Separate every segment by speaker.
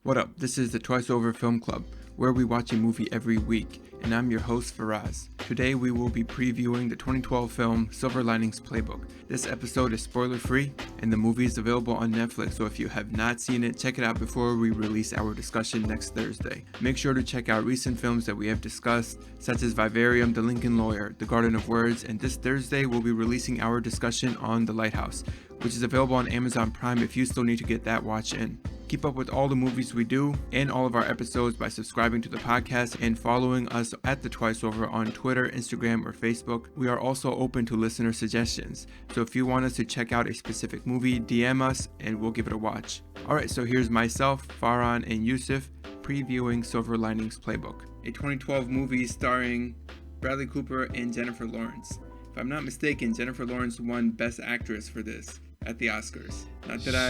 Speaker 1: What up? This is the Twice Over Film Club, where we watch a movie every week, and I'm your host Faraz. Today we will be previewing the 2012 film Silver Linings Playbook. This episode is spoiler free, and the movie is available on Netflix, so if you have not seen it, check it out before we release our discussion next Thursday. Make sure to check out recent films that we have discussed, such as Vivarium, The Lincoln Lawyer, The Garden of Words, and this Thursday we'll be releasing our discussion on The Lighthouse, which is available on Amazon Prime if you still need to get that watch in. Keep up with all the movies we do and all of our episodes by subscribing to the podcast and following us at The Twice Over on Twitter, Instagram, or Facebook. We are also open to listener suggestions, so if you want us to check out a specific movie, DM us and we'll give it a watch. Alright, so here's myself, Farhan, and Yusuf previewing Silver Linings Playbook, a 2012 movie starring Bradley Cooper and Jennifer Lawrence. If I'm not mistaken, Jennifer Lawrence won Best Actress for this at the Oscars.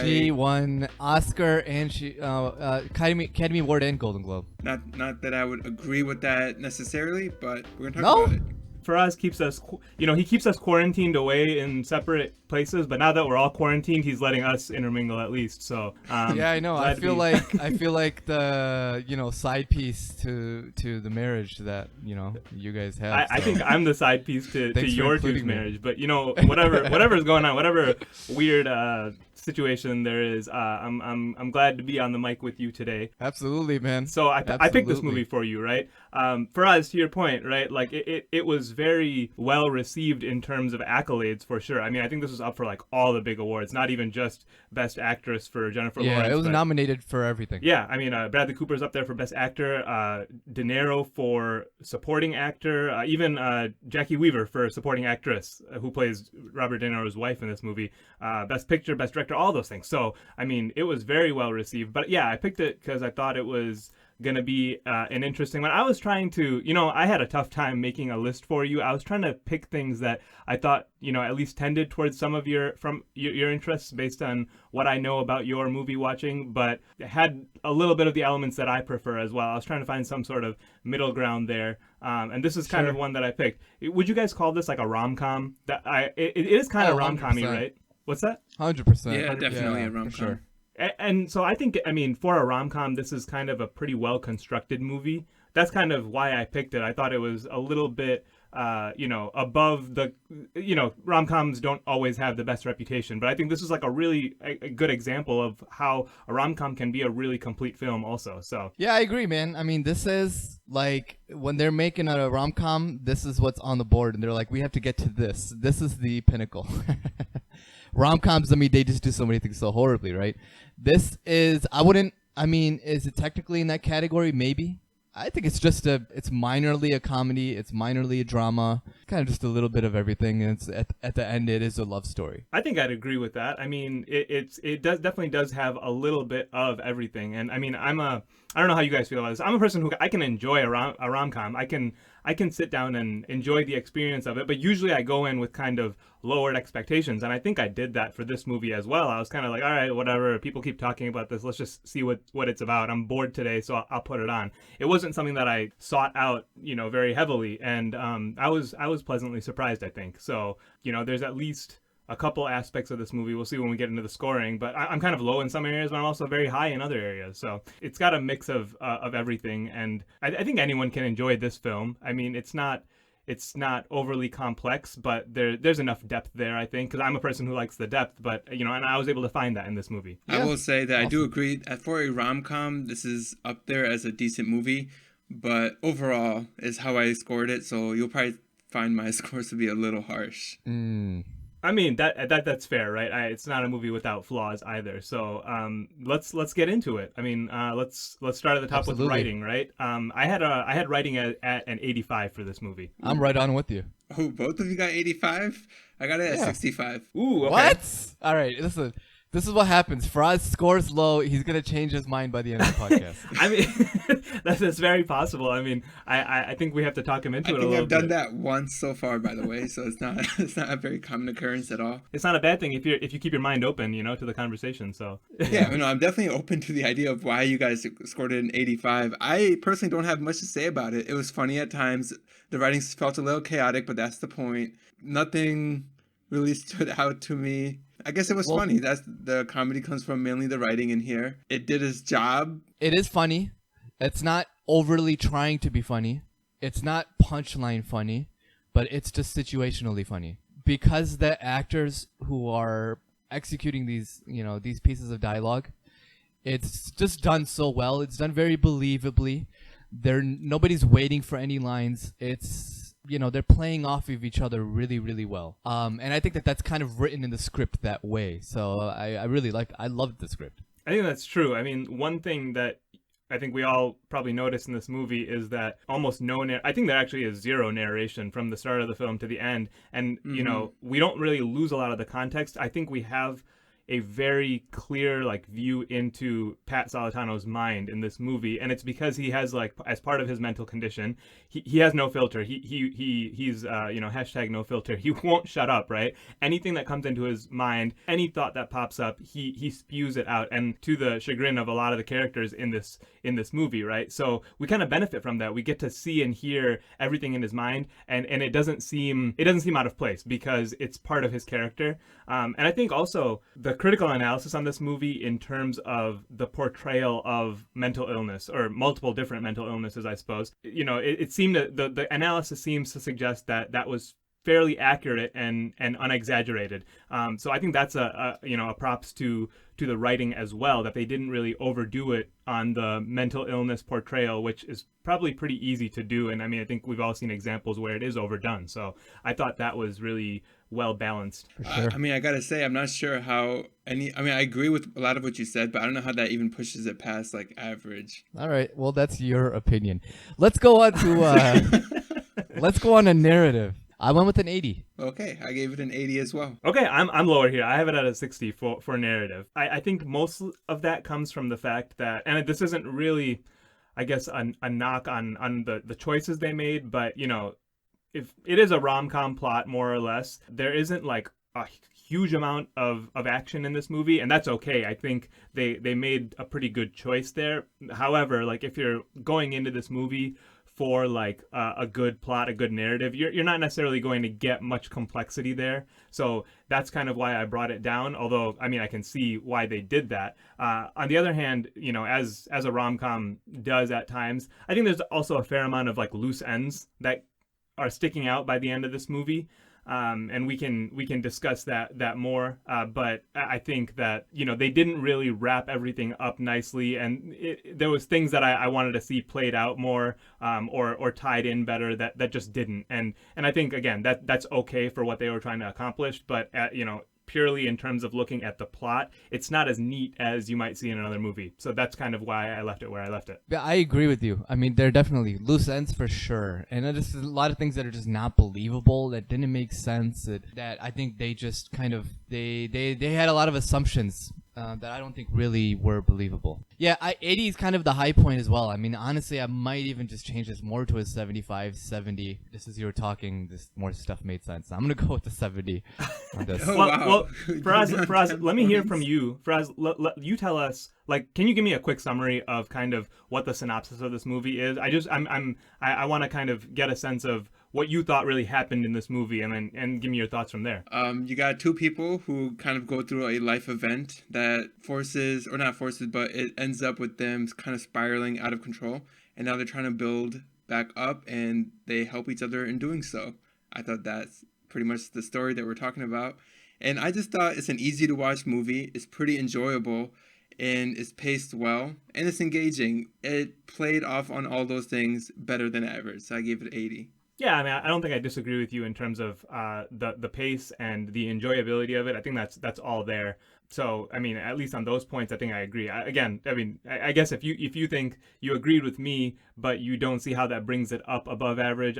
Speaker 2: She won Oscar and Academy Award and Golden Globe.
Speaker 1: Not that I would agree with that necessarily, but we're gonna talk about it.
Speaker 3: Faraz keeps us, he keeps us quarantined away in separate places, but now that we're all quarantined, he's letting us intermingle at least. So
Speaker 2: yeah, I know. I feel like the side piece to the marriage that you guys have.
Speaker 3: I think I'm the side piece to your two's marriage, but whatever's going on, whatever weird situation there is, I'm glad to be on the mic with you today.
Speaker 2: Absolutely, man.
Speaker 3: So I picked this movie for you, right? Faraz, to your point, right? Like it was very well received in terms of accolades for sure. I mean, I think this was up for like all the big awards, not even just Best Actress for Jennifer Lawrence.
Speaker 2: Yeah, it was nominated for everything.
Speaker 3: Yeah, I mean, Bradley Cooper's up there for Best Actor, De Niro for Supporting Actor, even Jackie Weaver for Supporting Actress, who plays Robert De Niro's wife in this movie, Best Picture, Best Director, all those things. So, I mean, it was very well received. But yeah, I picked it because I thought it was gonna be an interesting one. I was trying to, I had a tough time making a list for you. I was trying to pick things that I thought, at least tended towards some of your interests based on what I know about your movie watching, but had a little bit of the elements that I prefer as well. I was trying to find some sort of middle ground there, and this is kind of one that I picked. Would you guys call this like a rom-com? It is kind of rom-com-y, right? What's that?
Speaker 2: 100%.
Speaker 1: Yeah, definitely a rom-com.
Speaker 2: Sure.
Speaker 3: And so I think, for a rom-com, this is kind of a pretty well-constructed movie. That's kind of why I picked it. I thought it was a little bit, above the, rom-coms don't always have the best reputation. But I think this is like a good example of how a rom-com can be a really complete film also. So
Speaker 2: yeah, I agree, man. I mean, this is like when they're making a rom-com, this is what's on the board. And they're like, we have to get to this. This is the pinnacle. Rom-coms, they just do so many things so horribly, right? This is, is it technically in that category? Maybe. I think it's just it's minorly a comedy, it's minorly a drama, kind of just a little bit of everything, and it's at the end, it is a love story.
Speaker 3: I think I'd agree with that. I mean, it definitely does have a little bit of everything, and I mean, I don't know how you guys feel about this. I'm a person who I can enjoy a rom-com. I can sit down and enjoy the experience of it, but usually I go in with kind of lowered expectations, and I think I did that for this movie as well. I was kind of like, all right, whatever, people keep talking about this, let's just see what it's about. I'm bored today, so I'll put it on. It wasn't something that I sought out, very heavily, and I was pleasantly surprised, I think. So, there's at least a couple aspects of this movie. We'll see when we get into the scoring, but I'm kind of low in some areas, but I'm also very high in other areas. So it's got a mix of everything, and I think anyone can enjoy this film. I mean, it's not overly complex, but there's enough depth there, I think, because I'm a person who likes the depth, but, and I was able to find that in this movie.
Speaker 1: I will say that I do agree that for a rom-com, this is up there as a decent movie, but overall is how I scored it, so you'll probably find my scores to be a little harsh.
Speaker 3: I mean, that's fair, right? It's not a movie without flaws either. So let's get into it. I mean, let's start at the top with writing, right? I had writing at an 85 for this movie.
Speaker 2: I'm right on with you.
Speaker 1: Oh, both of you got 85? I got it at 65.
Speaker 3: Ooh, okay.
Speaker 2: What? All right, listen. This is what happens. Faraz scores low. He's going to change his mind by the end of the podcast.
Speaker 3: I mean, that's very possible. I mean, I think we have to talk him into it a little bit.
Speaker 1: I think I've done that once so far, by the way, so it's not a very common occurrence at all.
Speaker 3: It's not a bad thing if you keep your mind open, to the conversation. So
Speaker 1: yeah, I'm definitely open to the idea of why you guys scored it an 85. I personally don't have much to say about it. It was funny at times. The writing felt a little chaotic, but that's the point. Nothing really stood out to me. I guess it was funny. That's the comedy comes from mainly the writing in here. It did its job.
Speaker 2: It is funny. It's not overly trying to be funny. It's not punchline funny, but it's just situationally funny. Because the actors who are executing these, these pieces of dialogue, it's just done so well. It's done very believably. Nobody's waiting for any lines. It's, they're playing off of each other really, really well. And I think that's kind of written in the script that way. So I really I loved the script.
Speaker 3: I think that's true. I mean, one thing that I think we all probably noticed in this movie is that almost I think there actually is zero narration from the start of the film to the end. And, we don't really lose a lot of the context. I think we have a very clear view into Pat Solitano's mind in this movie, and it's because he has as part of his mental condition, he has no filter. He's hashtag no filter. He won't shut up, right? Anything that comes into his mind, any thought that pops up, he spews it out, and to the chagrin of a lot of the characters in this movie, right? So we kind of benefit from that. We get to see and hear everything in his mind, and it doesn't seem out of place because it's part of his character. And I think also the critical analysis on this movie in terms of the portrayal of mental illness, or multiple different mental illnesses, I suppose, it seemed that the analysis seems to suggest that was fairly accurate and unexaggerated. So I think that's a props to the writing as well, that they didn't really overdo it on the mental illness portrayal, which is probably pretty easy to do. And I mean, I think we've all seen examples where it is overdone. So I thought that was really well balanced.
Speaker 2: For sure.
Speaker 1: I mean, I gotta say, I'm not sure how I agree with a lot of what you said, but I don't know how that even pushes it past average.
Speaker 2: All right. Well, that's your opinion. Let's go on to let's go on to narrative. I went with an 80.
Speaker 1: Okay, I gave it an 80 as well.
Speaker 3: Okay, I'm lower here. I have it at a 60 for narrative. I think most of that comes from the fact that, and this isn't really, I guess, a knock on the choices they made, but if it is a rom-com plot, more or less, there isn't a huge amount of action in this movie, and that's okay. I think they made a pretty good choice there. However, if you're going into this movie for a good plot, a good narrative, you're not necessarily going to get much complexity there. So that's kind of why I brought it down. Although, I mean, I can see why they did that. On the other hand, as a rom-com does at times, I think there's also a fair amount of loose ends that are sticking out by the end of this movie. And we can discuss that more. But I think that, they didn't really wrap everything up nicely. And there was things that I wanted to see played out more, or tied in better that just didn't. And I think, again, that's okay for what they were trying to accomplish. But, purely in terms of looking at the plot, it's not as neat as you might see in another movie. So that's kind of why I left it where I left it.
Speaker 2: Yeah, I agree with you. I mean, there are definitely loose ends for sure. And there's a lot of things that are just not believable, that didn't make sense, that I think they just kind of, they had a lot of assumptions that I don't think really were believable. Yeah, 80 is kind of the high point as well. I mean, honestly, I might even just change this more to a 75, 70. Just as you were talking, this more stuff made sense. I'm going to go with the 70 on this.
Speaker 1: Oh, wow.
Speaker 3: Well, Faraz, let me hear from you. Faraz, you tell us, can you give me a quick summary of kind of what the synopsis of this movie is? I want to kind of get a sense of what you thought really happened in this movie, and give me your thoughts from there.
Speaker 1: You got two people who kind of go through a life event that but it ends up with them kind of spiraling out of control, and now they're trying to build back up, and they help each other in doing so. I thought that's pretty much the story that we're talking about, and I just thought it's an easy to watch movie. It's pretty enjoyable, and it's paced well, and it's engaging. It played off on all those things better than average, so I gave it 80.
Speaker 3: Yeah, I mean, I don't think I disagree with you in terms of the pace and the enjoyability of it. I think that's all there. So, I mean, at least on those points, I think I agree. I guess if you think you agreed with me, but you don't see how that brings it up above average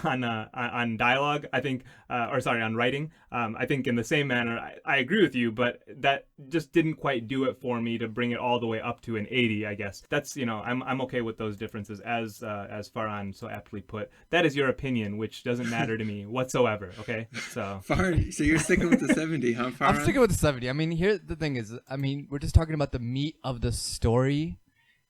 Speaker 3: on dialogue, I think, on writing, I think in the same manner, I agree with you, but that just didn't quite do it for me to bring it all the way up to an 80, I guess. That's, I'm okay with those differences, as Farhan so aptly put. That is your opinion, which doesn't matter to me whatsoever, okay? So
Speaker 1: you're sticking with the 70, huh, Farhan?
Speaker 2: I'm sticking with the 70. I mean, here the thing is, we're just talking about the meat of the story.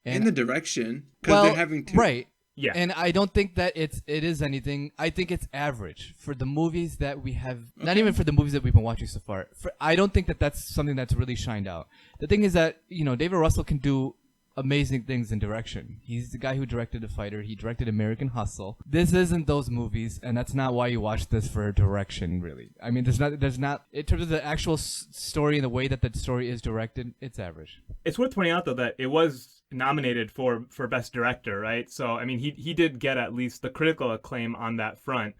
Speaker 1: And the direction, because they're having to...
Speaker 2: Right.
Speaker 3: Yeah.
Speaker 2: And I don't think that it is anything. I think it's average for the movies that we have. Not even for the movies that we've been watching so far. I don't think that that's something that's really shined out. The thing is that David Russell can do amazing things in direction. He's the guy who directed The Fighter. He directed American Hustle. This isn't those movies, and that's not why you watch this for direction, really. I mean, there's not in terms of the actual story and the way that the story is directed, it's average.
Speaker 3: It's worth pointing out though that it was nominated for Best Director, right? So I mean, he did get at least the critical acclaim on that front.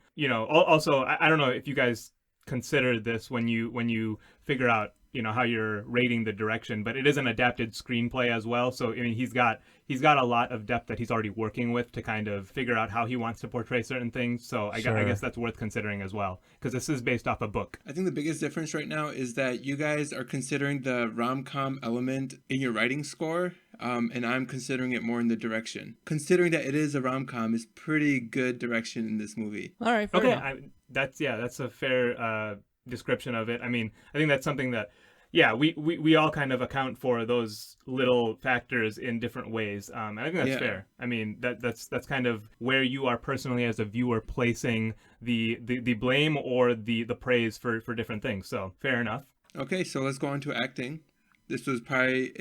Speaker 3: Also, I don't know if you guys consider this when you figure out how you're rating the direction, but it is an adapted screenplay as well. So I mean, he's got a lot of depth that he's already working with to kind of figure out how he wants to portray certain things. So I guess that's worth considering as well, because this is based off a book.
Speaker 1: I think the biggest difference right now is that you guys are considering the rom-com element in your writing score, and I'm considering it more in the direction. Considering that it is a rom-com is pretty good direction in this movie.
Speaker 2: All right, fair enough.
Speaker 3: That's a fair description of it. I mean, I think that's something that we all kind of account for those little factors in different ways. And I think that's fair. I mean, that's kind of where you are personally as a viewer placing the blame or the praise for different things. So fair enough.
Speaker 1: Okay, so let's go on to acting. It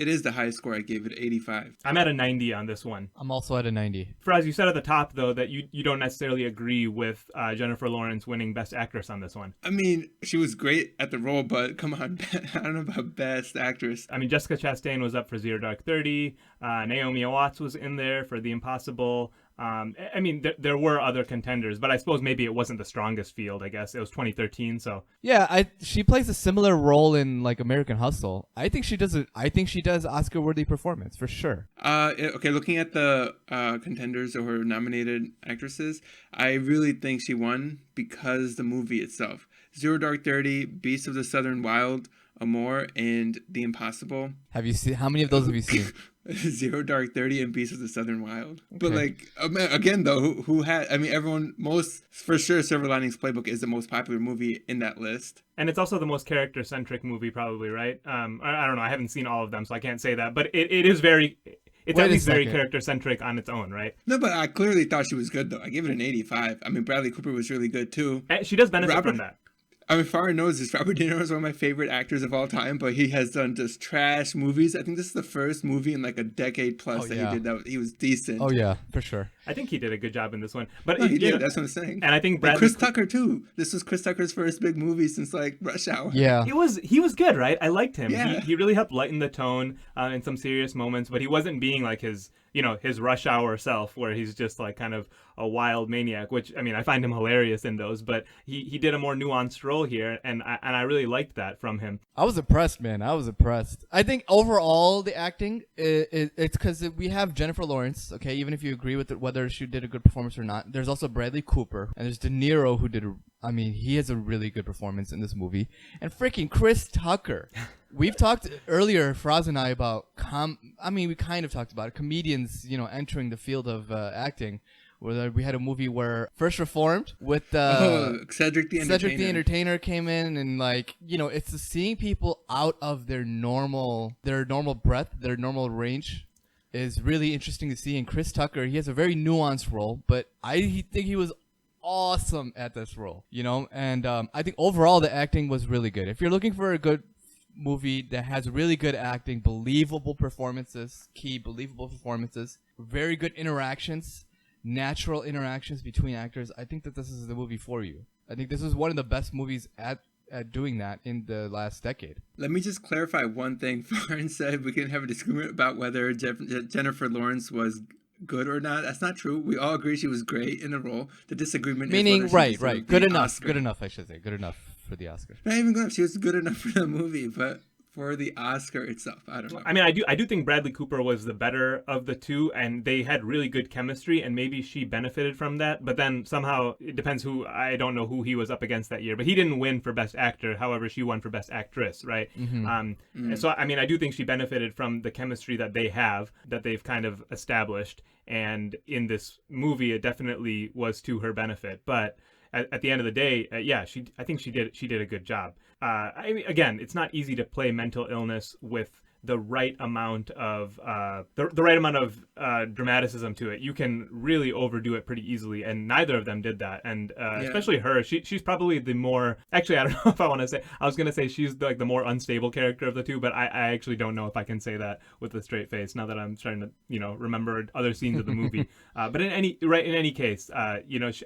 Speaker 1: is the highest score. I gave it 85.
Speaker 3: I'm at a 90 on this one.
Speaker 2: I'm also at a 90.
Speaker 3: Faraz, you said at the top, though, that you don't necessarily agree with Jennifer Lawrence winning Best Actress on this one.
Speaker 1: I mean, she was great at the role, but come on, I don't know about Best Actress.
Speaker 3: I mean, Jessica Chastain was up for Zero Dark 30. Naomi Watts was in there for The Impossible. I mean, there were other contenders, but I suppose maybe it wasn't the strongest field. I guess it was 2013, so
Speaker 2: yeah, she plays a similar role in like American Hustle. I think she does Oscar-worthy performance for sure.
Speaker 1: Okay, looking at the contenders or nominated actresses, I really think she won because the movie itself. Zero Dark 30, Beasts of the Southern Wild, Amour, and The Impossible.
Speaker 2: Have you seen? How many of those have you seen?
Speaker 1: Zero Dark 30 and Beasts of the Southern Wild. Okay. But again though, who had? I mean, for sure, Silver Linings Playbook is the most popular movie in that list.
Speaker 3: And it's also the most character-centric movie, probably, right? I don't know. I haven't seen all of them, so I can't say that. But it is very. It's at least very character-centric on its own, right?
Speaker 1: No, but I clearly thought she was good, though. I gave it an 85. I mean, Bradley Cooper was really good, too.
Speaker 3: She does benefit from that.
Speaker 1: I mean, Farah knows this. Robert De Niro is one of my favorite actors of all time, but he has done just trash movies. I think this is the first movie in like a decade plus he did that he was decent.
Speaker 2: Oh, yeah, for sure.
Speaker 3: I think he did a good job in this one. But
Speaker 1: he did. That's what I'm saying.
Speaker 3: And I think
Speaker 1: Chris Tucker, too. This was Chris Tucker's first big movie since like Rush Hour.
Speaker 2: Yeah.
Speaker 3: He was good, right? I liked him.
Speaker 1: Yeah.
Speaker 3: He really helped lighten the tone in some serious moments, but he wasn't being like his Rush Hour self, where he's just like kind of a wild maniac, which, I mean, I find him hilarious in those, but he did a more nuanced role here, and I really liked that from him.
Speaker 2: I was impressed, man. I was impressed. I think overall the acting, it's because we have Jennifer Lawrence, okay, even if you agree with it, whether she did a good performance or not. There's also Bradley Cooper, and there's De Niro, who he has a really good performance in this movie. And freaking Chris Tucker. We've talked earlier, Faraz and I, about we kind of talked about it, comedians, entering the field of acting. Where we had a movie where First Reformed with
Speaker 1: Cedric the
Speaker 2: Entertainer came in, and it's seeing people out of their normal breadth, their normal range, is really interesting to see. And Chris Tucker, he has a very nuanced role, but I think he was awesome at this role, and I think overall the acting was really good. If you're looking for a good movie that has really good acting, believable performances, very good interactions, natural interactions between actors, I think that this is the movie for you. I think this is one of the best movies at doing that in the last decade.
Speaker 1: Let me just clarify one thing. Farhan said we can have a disagreement about whether Jennifer Lawrence was good or not. That's not true. We all agree she was great in the role. The disagreement
Speaker 2: is right. Good enough. Good enough, I should say. Good enough for the Oscar.
Speaker 1: Not even good enough. She was good enough for the movie, but for the Oscar itself, I don't know.
Speaker 3: I mean, I do think Bradley Cooper was the better of the two, and they had really good chemistry, and maybe she benefited from that. But then somehow, it depends I don't know who he was up against that year, but he didn't win for Best Actor. However, she won for Best Actress, right? Mm-hmm. So, I mean, I do think she benefited from the chemistry that they've kind of established. And in this movie, it definitely was to her benefit. But at the end of the day, I think she did a good job. I mean, again, it's not easy to play mental illness with the right amount of the right amount of dramaticism to it. You can really overdo it pretty easily, and neither of them did that. And especially her, she's probably the more, actually I don't know if I want to say, I was gonna say she's like the more unstable character of the two, but I actually don't know if I can say that with a straight face now that I'm trying to remember other scenes of the movie. But in any case, I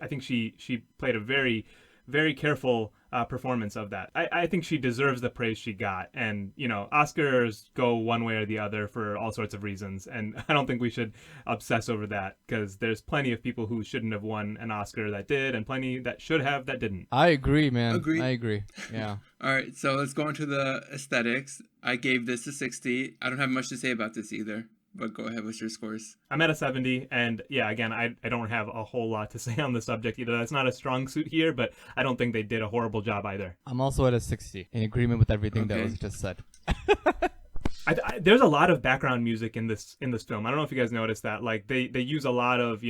Speaker 3: think she played a very, very careful performance of that. I think she deserves the praise she got, and Oscars go one way or the other for all sorts of reasons, and I don't think we should obsess over that, because there's plenty of people who shouldn't have won an Oscar that did, and plenty that should have that didn't.
Speaker 2: I agree, man.
Speaker 1: Agree.
Speaker 2: I agree. Yeah.
Speaker 1: All right, so let's go into the aesthetics. I gave this a 60. I don't have much to say about this either, but go ahead with your scores.
Speaker 3: I'm at a 70, and yeah, again, I don't have a whole lot to say on the subject either. That's not a strong suit here, but I don't think they did a horrible job either.
Speaker 2: I'm also at a 60, in agreement with everything that was just said.
Speaker 3: There's a lot of background music in this film. I don't know if you guys noticed that. Like they use a lot of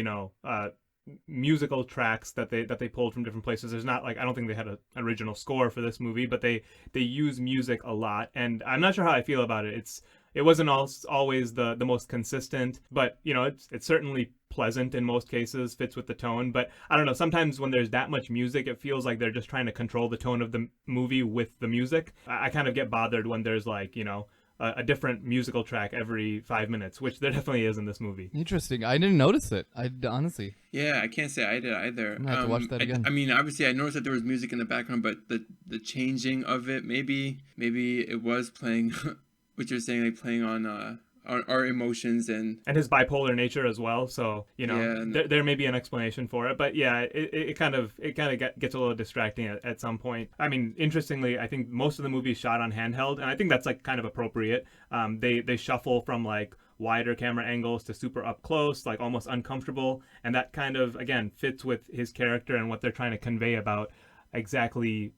Speaker 3: musical tracks that they pulled from different places. There's not, like, I don't think they had an original score for this movie, but they use music a lot, and I'm not sure how I feel about it. It wasn't always the most consistent, but it's certainly pleasant in most cases, fits with the tone. But I don't know, sometimes when there's that much music, it feels like they're just trying to control the tone of the movie with the music. I kind of get bothered when there's like a different musical track every 5 minutes, which there definitely is in this movie.
Speaker 2: Interesting. I didn't notice it. I honestly.
Speaker 1: Yeah, I can't say I did either.
Speaker 2: I'm gonna have to watch that again.
Speaker 1: I mean, obviously, I noticed that there was music in the background, but the changing of it, maybe it was playing. What you're saying, like playing on our emotions and
Speaker 3: his bipolar nature as well. So there may be an explanation for it, but yeah, it kind of gets a little distracting at some point. I mean, interestingly, I think most of the movie is shot on handheld, and I think that's like kind of appropriate. They shuffle from like wider camera angles to super up close, like almost uncomfortable, and that kind of again fits with his character and what they're trying to convey about exactly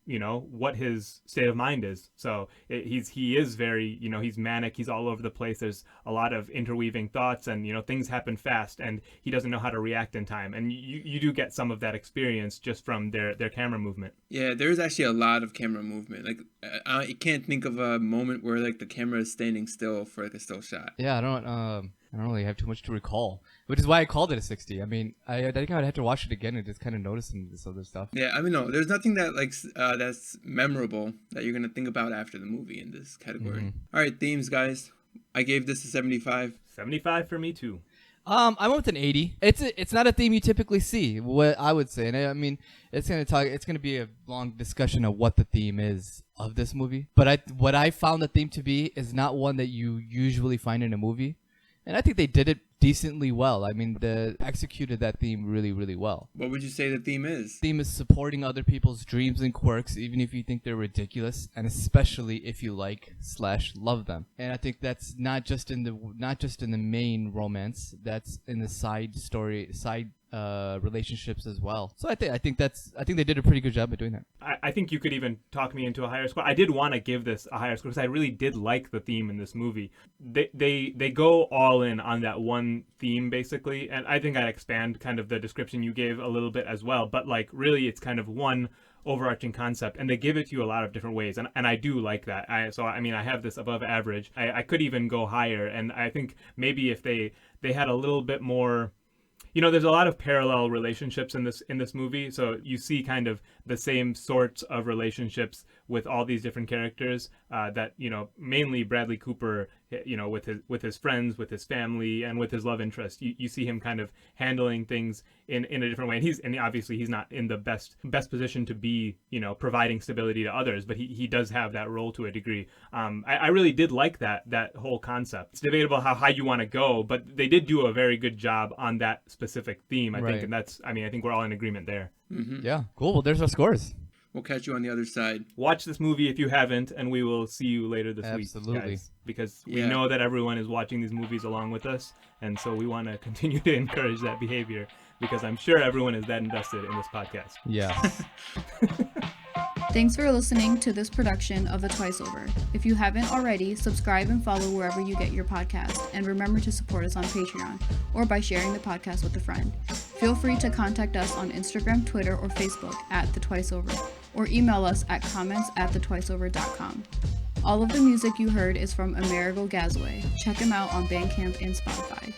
Speaker 3: what his state of mind is. So he is very he's manic, he's all over the place, there's a lot of interweaving thoughts, and things happen fast, and he doesn't know how to react in time, and you do get some of that experience just from their camera movement.
Speaker 1: Yeah, there's actually a lot of camera movement. Like I can't think of a moment where like the camera is standing still for like a still shot.
Speaker 2: Yeah, I don't really have too much to recall, which is why I called it a 60. I mean, I think I would have to watch it again and just kind of noticing this other stuff.
Speaker 1: Yeah, I mean, no, there's nothing that like that's memorable that you're gonna think about after the movie in this category. Mm-hmm. All right, themes, guys. I gave this a 75.
Speaker 3: 75 for me too.
Speaker 2: I went with an 80. It's not a theme you typically see, what I would say, and I mean, it's gonna be a long discussion of what the theme is of this movie. But what I found the theme to be is not one that you usually find in a movie. And I think they did it decently well. I mean, they executed that theme really, really well.
Speaker 1: What would you say the theme is?
Speaker 2: The theme is supporting other people's dreams and quirks, even if you think they're ridiculous, and especially if you like/love them. And I think that's not just in the main romance. That's in the side relationships as well. So I think they did a pretty good job at doing that.
Speaker 3: I think you could even talk me into a higher score. I did want to give this a higher score because I really did like the theme in this movie. They go all in on that one theme basically, and I think I'd expand kind of the description you gave a little bit as well. But like really, it's kind of one overarching concept, and they give it to you a lot of different ways, and I do like that. I have this above average. I could even go higher, and I think maybe if they had a little bit more. There's a lot of parallel relationships in this movie, so you see kind of the same sorts of relationships with all these different characters that mainly Bradley Cooper, with his friends, with his family, and with his love interest. You see him kind of handling things in a different way, and obviously he's not in the best position to be providing stability to others, but he does have that role to a degree. I really did like that whole concept. It's debatable how high you want to go, but they did do a very good job on that specific theme, I think, and I think we're all in agreement there.
Speaker 2: Mm-hmm. Yeah, cool. Well, there's our scores.
Speaker 1: We'll catch you on the other side.
Speaker 3: Watch this movie if you haven't, and we will see you later this week, guys. Because we know that everyone is watching these movies along with us, and so we want to continue to encourage that behavior, because I'm sure everyone is that invested in this podcast.
Speaker 2: Yeah.
Speaker 4: Thanks for listening to this production of The Twice Over. If you haven't already, subscribe and follow wherever you get your podcast, and remember to support us on Patreon or by sharing the podcast with a friend. Feel free to contact us on Instagram, Twitter, or Facebook at The Twice Over, or email us at comments@thetwiceover.com. All of the music you heard is from Amerigo Gazaway. Check him out on Bandcamp and Spotify.